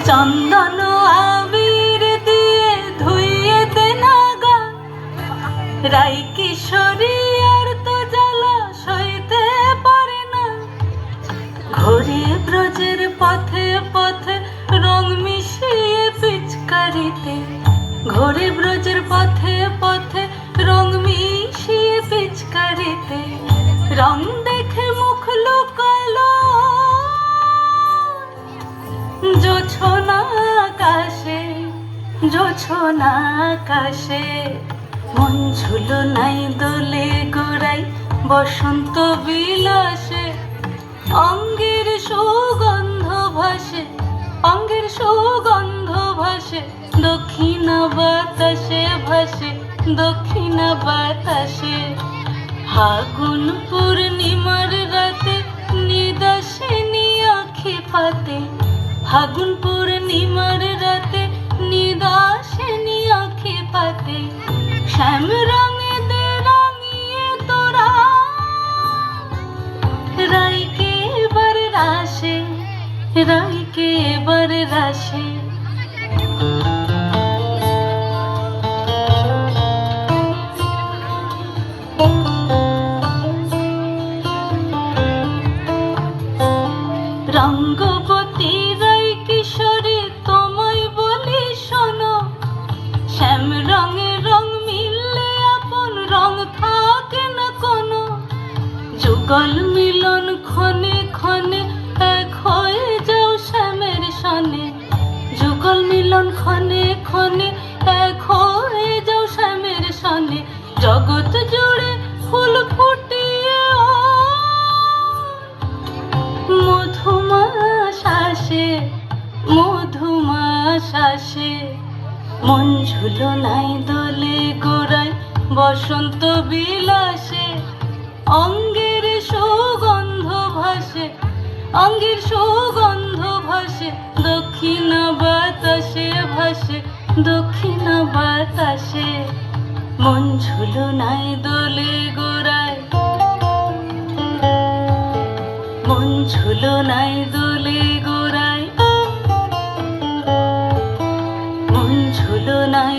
চন্দন আবির দিয়ে ধুইয়ে দে নাগা, রাই কিশোরী আর তো জ্বালা সইতে পারে না। ঘুরে ব্রজের পথে পথে রং মিশিয়ে পিচকারিতে, ঘুরে ব্রজের পথে পথে রং মিশিয়ে পিচকারিতে, রং দেখে মুখ লুকালো জোছনা আকাশে, জোছনা আকাশে। মন ঝুলো নাই দোলে গোড়াই বসন্ত বিলাসে, অঙ্গের সুগন্ধ ভাসে, অঙ্গের সুগন্ধ ভাসে, দক্ষিণা বাতাসে ভাসে, দক্ষিণা বাতাসে। ফাগুন পূর্ণিমার রাতে নিদাসিনী আঁখি পাতে, ফাগুন পূর্ণিমার রাতে নিদাসিনী আঁখি পাতে। শ্যাম রঙে দে রাঙিয়ে তোরা রাইকে এবার রাশে, রাইকে এবার রাশে। রঙ্গবতী রাই কিশোরী তোমায় বলি শোনো, শ্যাম রঙে রং মিললে আপন রং থাকে না কোনো। যুগল মিলন ক্ষণে ক্ষণে এক হয়ে যাও শ্যামের সনে, যুগল মিলন ক্ষণে ক্ষণে এক হয়ে যাও শ্যামের সনে। জগৎ জুড়ে ফুল ফুটিয়ে মধুমাস আসে, মধুমাস আসে। মন ঝুলো নাই দোলে গোড়ায় বসন্ত বিলাসে, অঙ্গের সুগন্ধ ভাসে, অঙ্গের সুগন্ধ ভাসে, দক্ষিণা বাতাসে ভাসে, দক্ষিণা বাতাসে। মন ঝুলো নাই দোলে গোড়ায়, মন ঝুলো নাই দোলে গোড়ায়, মন ঝুলো নাই।